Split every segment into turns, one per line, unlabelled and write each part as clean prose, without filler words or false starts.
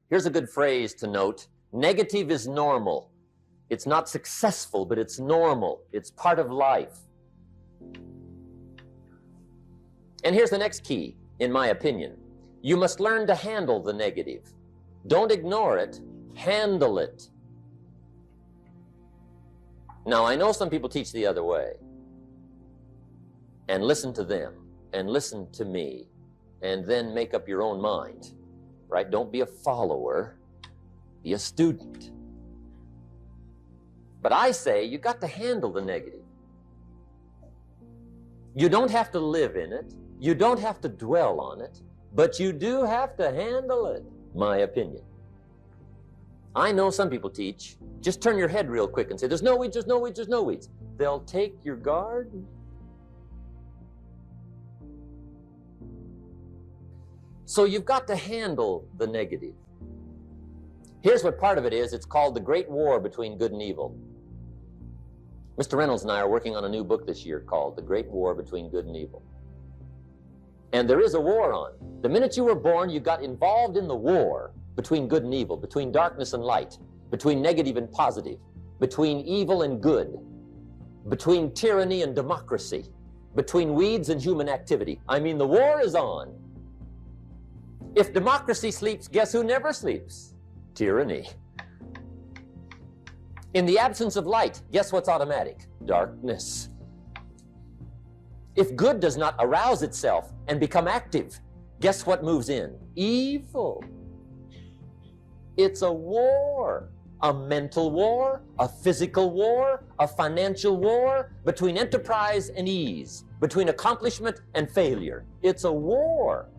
Here's a good phrase to note. Negative is normal. It's not successful, but it's normal. It's part of life. And here's the next key, in my opinion. You must learn to handle the negative. Don't ignore it. Handle it. Now, I know some people teach the other way. And listen to them, and listen to me, and then make up your own mind. Right? Don't be a follower. Be a student. But I say you got to handle the negative. You don't have to live in it. You don't have to dwell on it. But you do have to handle it, my opinion. I know some people teach, just turn your head real quick and say, there's no weeds, there's no weeds, there's no weeds. They'll take your garden. So you've got to handle the negative. Here's what part of it is. It's called the Great War Between Good and Evil. Mr. Reynolds and I are working on a new book this year called The Great War Between Good and Evil. And there is a war on. The minute you were born, you got involved in the war between good and evil, between darkness and light, between negative and positive, between evil and good, between tyranny and democracy, between weeds and human activity. I mean, the war is on. If democracy sleeps, guess who never sleeps? Tyranny. In the absence of light, guess what's automatic? Darkness. If good does not arouse itself and become active, guess what moves in? Evil. It's a war. A mental war, a physical war, a financial war, between enterprise and ease, between accomplishment and failure. It's a war.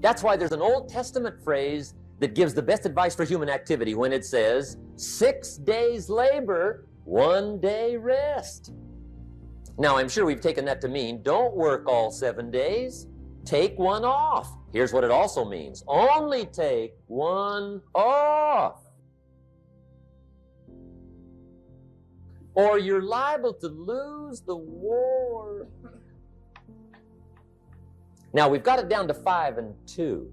That's why there's an Old Testament phrase that gives the best advice for human activity when it says, 6 days labor, 1 day rest. Now, I'm sure we've taken that to mean, don't work all 7 days, take one off. Here's what it also means, only take one off. Or you're liable to lose the war. Now, we've got it down to 5 and 2.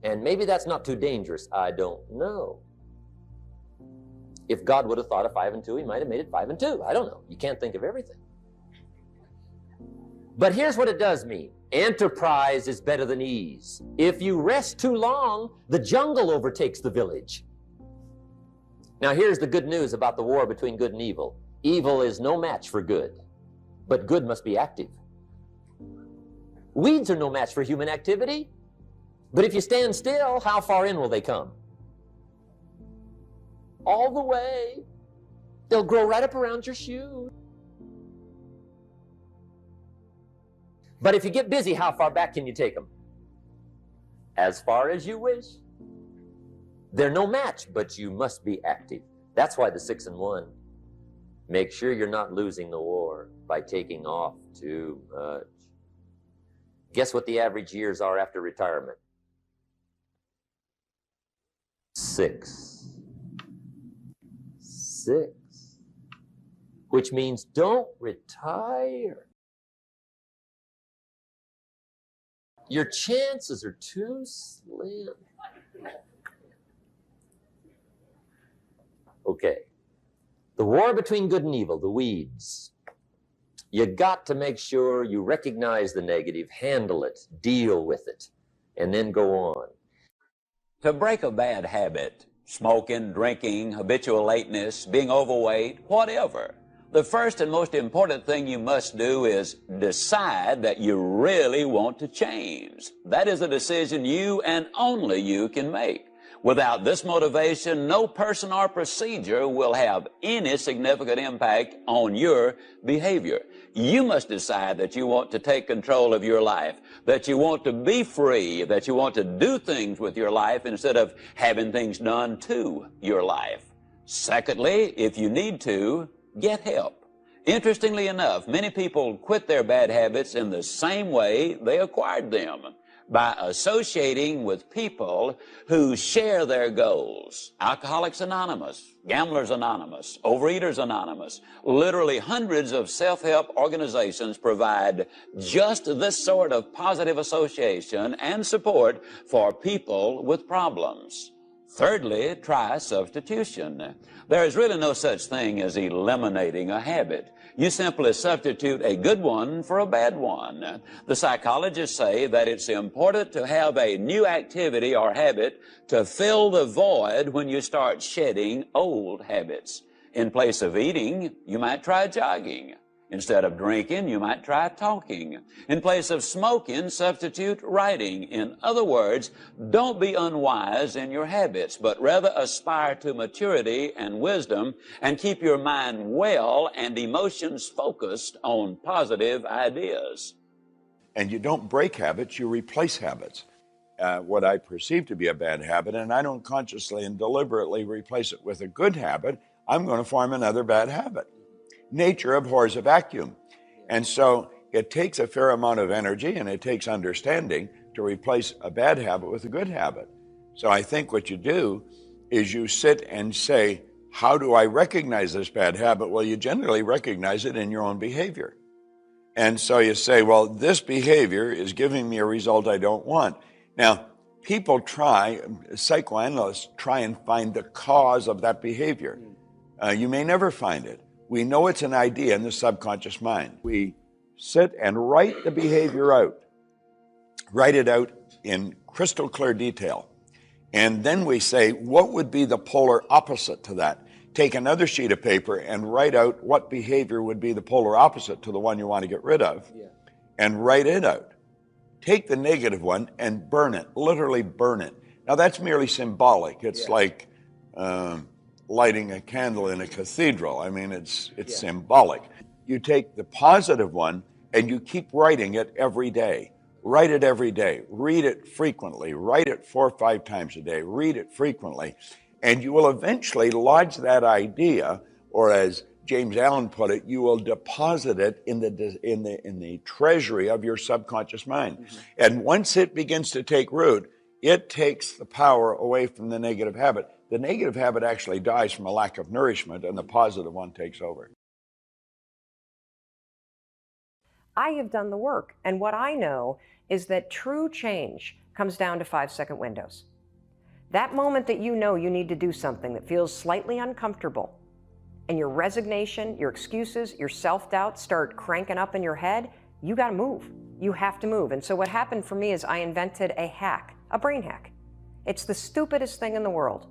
And maybe that's not too dangerous. I don't know. If God would have thought of 5 and 2, he might have made it 5 and 2. I don't know. You can't think of everything. But here's what it does mean. Enterprise is better than ease. If you rest too long, the jungle overtakes the village. Now, here's the good news about the war between good and evil. Evil is no match for good, but good must be active. Weeds are no match for human activity, but if you stand still, how far in will they come? All the way. They'll grow right up around your shoe. But if you get busy, how far back can you take them? As far as you wish. They're no match, but you must be active. That's why the 6 and 1. Make sure you're not losing the war by taking off too much. Guess what the average years are after retirement? 6. 6. Which means don't retire. Your chances are too slim. Okay. The war between good and evil, the weeds. You got to make sure you recognize the negative, handle it, deal with it, and then go on.
To break a bad habit, smoking, drinking, habitual lateness, being overweight, whatever, the first and most important thing you must do is decide that you really want to change. That is a decision you and only you can make. Without this motivation, no person or procedure will have any significant impact on your behavior. You must decide that you want to take control of your life, that you want to be free, that you want to do things with your life instead of having things done to your life. Secondly, if you need to, get help. Interestingly enough, many people quit their bad habits in the same way they acquired them. by associating with people who share their goals. Alcoholics Anonymous, Gamblers Anonymous, Overeaters Anonymous, literally hundreds of self-help organizations provide just this sort of positive association and support for people with problems. Thirdly, try substitution. There is really no such thing as eliminating a habit. You simply substitute a good one for a bad one. The psychologists say that it's important to have a new activity or habit to fill the void when you start shedding old habits. In place of eating, you might try jogging. Instead of drinking, you might try talking. In place of smoking, substitute writing. In other words, don't be unwise in your habits, but rather aspire to maturity and wisdom and keep your mind well and emotions focused on positive ideas.
And you don't break habits, you replace habits. What I perceive to be a bad habit, and I don't consciously and deliberately replace it with a good habit, I'm going to form another bad habit. Nature abhors a vacuum. And so it takes a fair amount of energy and it takes understanding to replace a bad habit with a good habit. So I think what you do is you sit and say, how do I recognize this bad habit? Well, you generally recognize it in your own behavior. And so you say, well, this behavior is giving me a result I don't want. Now, psychoanalysts try and find the cause of that behavior. You may never find it. We know it's an idea in the subconscious mind. We sit and write the behavior out. Write it out in crystal clear detail. And then we say, what would be the polar opposite to that? Take another sheet of paper and write out what behavior would be the polar opposite to the one you want to get rid of, and write it out. Take the negative one and burn it, literally burn it. Now that's merely symbolic. It's like lighting a candle in a cathedral. I mean, it's symbolic. You take the positive one and you keep writing it every day. Write it every day. Read it frequently. Write it 4 or 5 times a day. Read it frequently. And you will eventually lodge that idea, or as James Allen put it, you will deposit it in the treasury of your subconscious mind. Mm-hmm. And once it begins to take root, it takes the power away from the negative habit. The negative habit actually dies from a lack of nourishment, and the positive one takes over.
I have done the work, and what I know is that true change comes down to 5-second windows. That moment that you know you need to do something that feels slightly uncomfortable, and your resignation, your excuses, your self-doubt start cranking up in your head, you got to move. You have to move. And so what happened for me is I invented a hack, a brain hack. It's the stupidest thing in the world.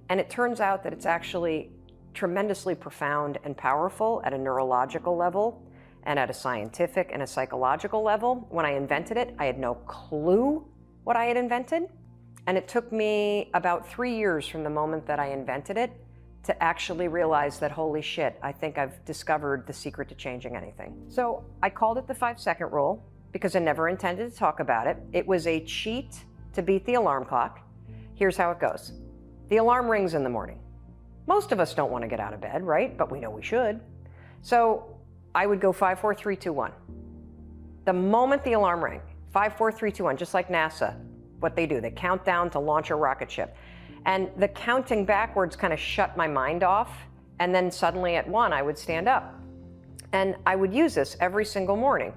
And it turns out that it's actually tremendously profound and powerful at a neurological level and at a scientific and a psychological level. When I invented it, I had no clue what I had invented. And it took me about 3 years from the moment that I invented it to actually realize that, holy shit, I think I've discovered the secret to changing anything. So I called it the 5-second rule because I never intended to talk about it. It was a cheat to beat the alarm clock. Here's how it goes. The alarm rings in the morning. Most of us don't want to get out of bed, right? But we know we should. So I would go 5, 4, 3, 2, 1. The moment the alarm rang, 5, 4, 3, 2, 1, just like NASA, what they do, they count down to launch a rocket ship. And the counting backwards kind of shut my mind off. And then suddenly at 1, I would stand up. And I would use this every single morning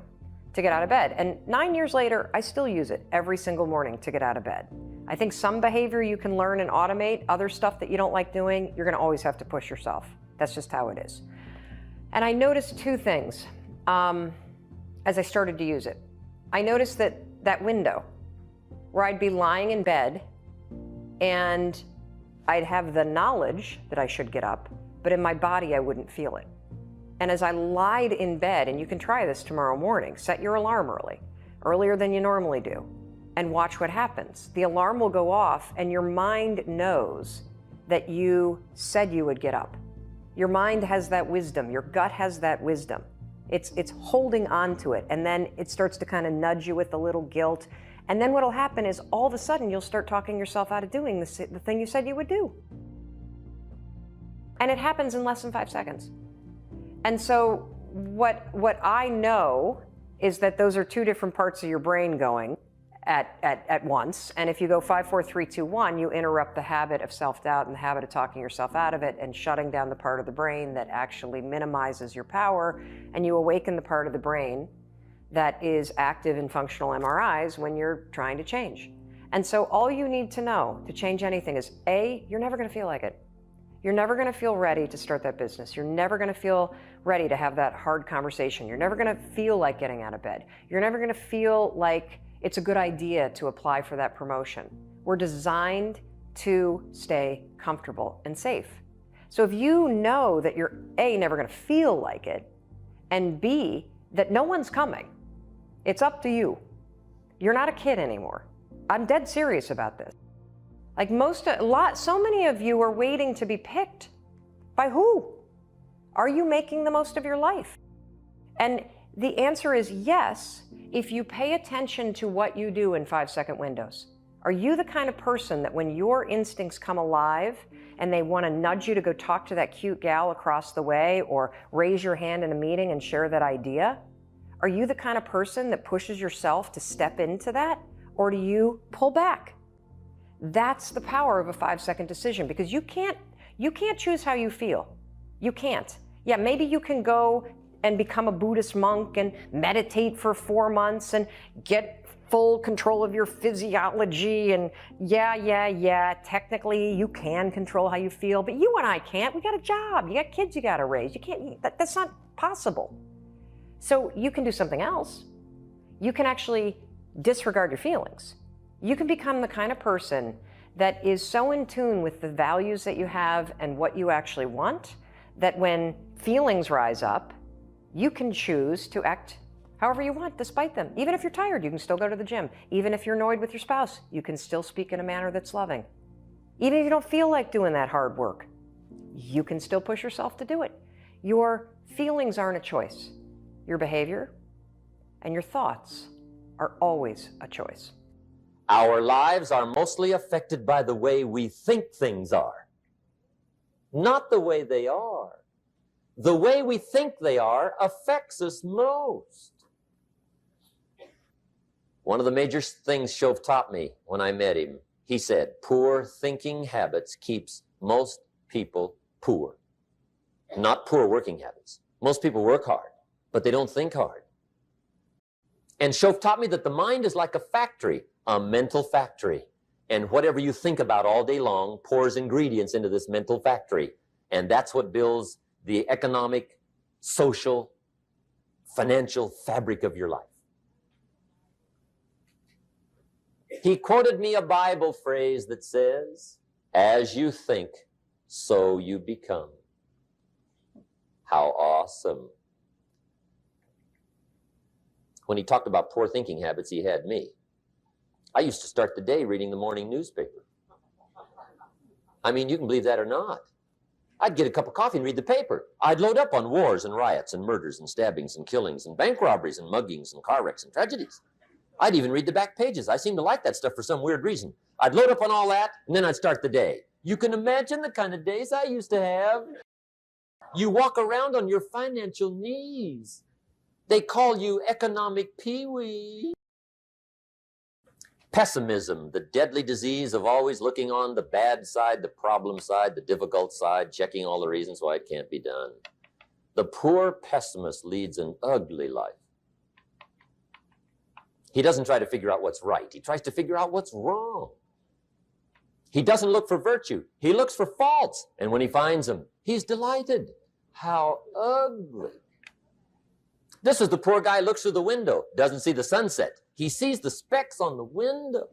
to get out of bed. And 9 years later, I still use it every single morning to get out of bed. I think some behavior you can learn and automate. Other stuff that you don't like doing, you're going to always have to push yourself. That's just how it is. And I noticed 2 things as I started to use it. I noticed that window where I'd be lying in bed and I'd have the knowledge that I should get up, but in my body I wouldn't feel it. And as I lied in bed, and you can try this tomorrow morning, set your alarm early, earlier than you normally do, and watch what happens. The alarm will go off and your mind knows that you said you would get up. Your mind has that wisdom, your gut has that wisdom. It's holding on to it, and then it starts to kind of nudge you with a little guilt. And then what'll happen is all of a sudden you'll start talking yourself out of doing the thing you said you would do. And it happens in less than 5 seconds. And so what I know is that those are 2 different parts of your brain going. at once. And if you go 5, 4, 3, 2, 1, you interrupt the habit of self-doubt and the habit of talking yourself out of it and shutting down the part of the brain that actually minimizes your power, and you awaken the part of the brain that is active in functional MRIs when you're trying to change. And so all you need to know to change anything is, A, you're never going to feel like it. You're never going to feel ready to start that business. You're never going to feel ready to have that hard conversation. You're never going to feel like getting out of bed. You're never going to feel like it's a good idea to apply for that promotion. We're designed to stay comfortable and safe. So if you know that you're A, never going to feel like it, and B, that no one's coming, it's up to you. You're not a kid anymore. I'm dead serious about this. Like so many of you are waiting to be picked. By who? Are you making the most of your life? And the answer is yes, if you pay attention to what you do in 5-second windows. Are you the kind of person that when your instincts come alive and they want to nudge you to go talk to that cute gal across the way or raise your hand in a meeting and share that idea? Are you the kind of person that pushes yourself to step into that? Or do you pull back? That's the power of a 5-second decision, because you can't choose how you feel. You can't. Yeah, maybe you can go and become a Buddhist monk and meditate for 4 months and get full control of your physiology, and yeah, technically you can control how you feel, but you and I can't. We got a job, you got kids you got to raise. You can't, that's not possible. So you can do something else. You can actually disregard your feelings. You can become the kind of person that is so in tune with the values that you have and what you actually want, that when feelings rise up, you can choose to act however you want despite them. Even if you're tired, you can still go to the gym. Even if you're annoyed with your spouse, you can still speak in a manner that's loving. Even if you don't feel like doing that hard work, you can still push yourself to do it. Your feelings aren't a choice. Your behavior and your thoughts are always a choice.
Our lives are mostly affected by the way we think things are, not the way they are. The way we think they are affects us most. One of the major things Shove taught me when I met him, he said, poor thinking habits keeps most people poor. Not poor working habits. Most people work hard, but they don't think hard. And Shove taught me that the mind is like a factory, a mental factory. And whatever you think about all day long pours ingredients into this mental factory. And that's what builds the economic, social, financial fabric of your life. He quoted me a Bible phrase that says, as you think, so you become. How awesome. When he talked about poor thinking habits, he had me. I used to start the day reading the morning newspaper. I mean, you can believe that or not. I'd get a cup of coffee and read the paper. I'd load up on wars and riots and murders and stabbings and killings and bank robberies and muggings and car wrecks and tragedies. I'd even read the back pages. I seem to like that stuff for some weird reason. I'd load up on all that, and then I'd start the day. You can imagine the kind of days I used to have. You walk around on your financial knees. They call you economic peewee. Pessimism, the deadly disease of always looking on the bad side, the problem side, the difficult side, checking all the reasons why it can't be done. The poor pessimist leads an ugly life. He doesn't try to figure out what's right. He tries to figure out what's wrong. He doesn't look for virtue. He looks for faults. And when he finds them, he's delighted. How ugly. This is the poor guy who looks through the window, doesn't see the sunset. He sees the specks on the window.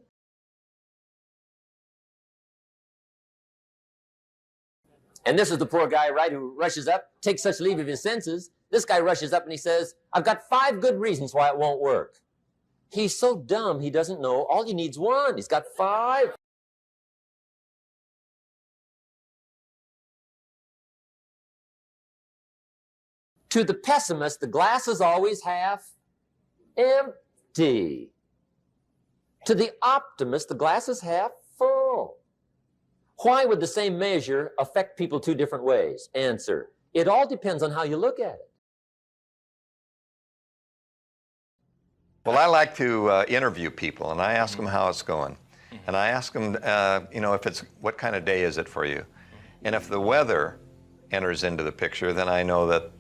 And this is the poor guy, right, who rushes up, takes such leave of his senses. This guy rushes up and he says, I've got 5 good reasons why it won't work. He's so dumb, he doesn't know. All he needs 1. He's got 5. To the pessimist, the glass is always half empty. To the optimist, the glass is half full. Why would the same measure affect people 2 different ways? Answer, it all depends on how you look at it.
Well, I like to interview people, and I ask them how it's going. And I ask them, if it's, what kind of day is it for you? And if the weather enters into the picture, then I know that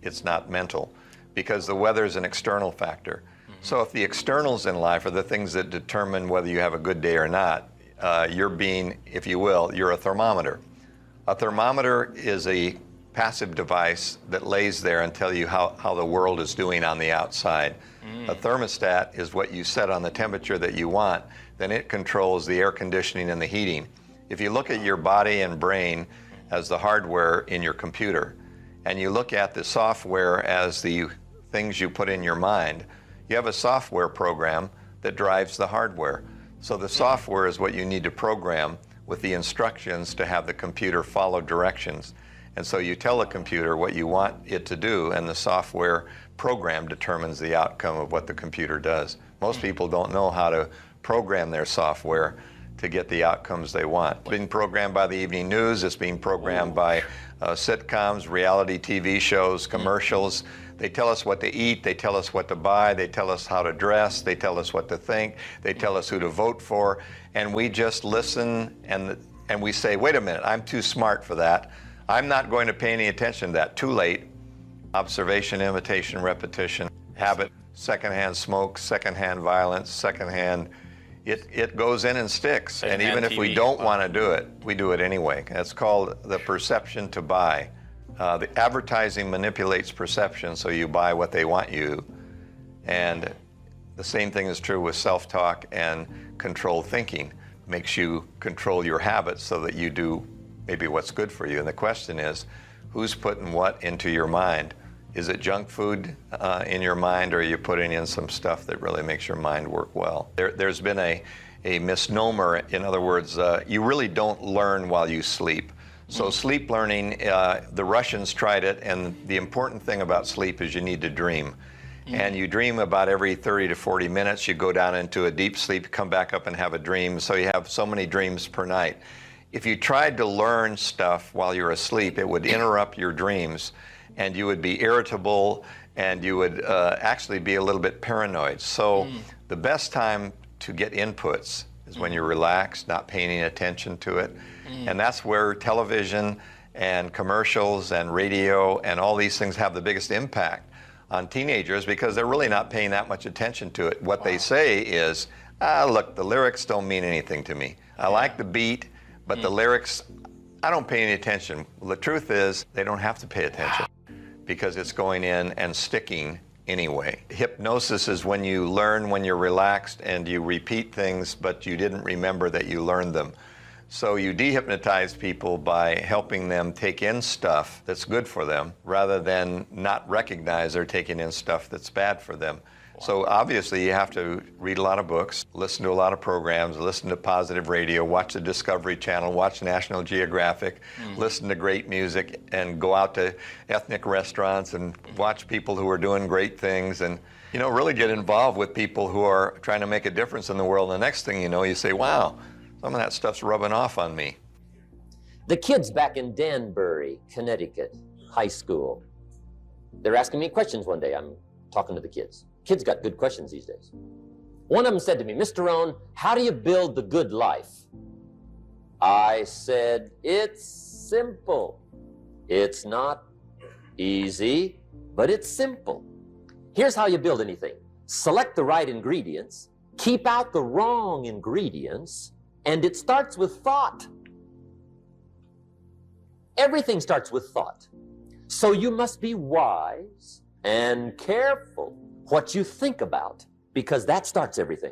it's not mental, because the weather is an external factor. So if the externals in life are the things that determine whether you have a good day or not, you're being, if you will, you're a thermometer. A thermometer is a passive device that lays there and tell you how the world is doing on the outside. A thermostat is what you set on the temperature that you want. Then it controls the air conditioning and the heating. If you look at your body and brain as the hardware in your computer, and you look at the software as the things you put in your mind, you have a software program that drives the hardware. So the software is what you need to program with the instructions to have the computer follow directions. And so you tell the computer what you want it to do, and the software program determines the outcome of what the computer does. Most people don't know how to program their software to get the outcomes they want. It's being programmed by the evening news, it's being programmed by sitcoms, reality TV shows, commercials. They tell us what to eat, they tell us what to buy, they tell us how to dress, they tell us what to think, they tell us who to vote for, and we just listen and we say, wait a minute, I'm too smart for that. I'm not going to pay any attention to that. Too late. Observation, imitation, repetition, habit, secondhand smoke, secondhand violence, secondhand, it goes in and sticks. And even if we don't want to do it, we do it anyway. That's called the perception to buy. The advertising manipulates perception, so you buy what they want you. And the same thing is true with self-talk and controlled thinking. Makes you control your habits so that you do maybe what's good for you. And the question is, who's putting what into your mind? Is it junk food in your mind, or are you putting in some stuff that really makes your mind work well? There's been a misnomer. In other words, you really don't learn while you sleep. So sleep learning, the Russians tried it, and the important thing about sleep is you need to dream. And you dream about every 30 to 40 minutes. You go down into a deep sleep, come back up and have a dream. So you have so many dreams per night. If you tried to learn stuff while you're asleep, it would interrupt your dreams, and you would be irritable, and you would actually be a little bit paranoid. So the best time to get inputs is when you're relaxed, not paying any attention to it. And that's where television and commercials and radio and all these things have the biggest impact on teenagers, because they're really not paying that much attention to it. What they say is, look, the lyrics don't mean anything to me. I like the beat, but the lyrics, I don't pay any attention. Well, the truth is, they don't have to pay attention, because it's going in and sticking anyway. Hypnosis is when you learn when you're relaxed and you repeat things, but you didn't remember that you learned them. So you dehypnotize people by helping them take in stuff that's good for them, rather than not recognize they're taking in stuff that's bad for them. So obviously you have to read a lot of books, listen to a lot of programs, listen to positive radio, watch the Discovery Channel, watch National Geographic, listen to great music, and go out to ethnic restaurants and watch people who are doing great things, and really get involved with people who are trying to make a difference in the world. And the next thing you know, you say, wow, some of that stuff's rubbing off on me.
The kids back in Danbury, Connecticut, high school, they're asking me questions one day. I'm talking to the kids. Kids got good questions these days. One of them said to me, Mr. Rohn, how do you build the good life? I said, it's simple. It's not easy, but it's simple. Here's how you build anything. Select the right ingredients, keep out the wrong ingredients, and it starts with thought. Everything starts with thought. So you must be wise and careful what you think about, because that starts everything.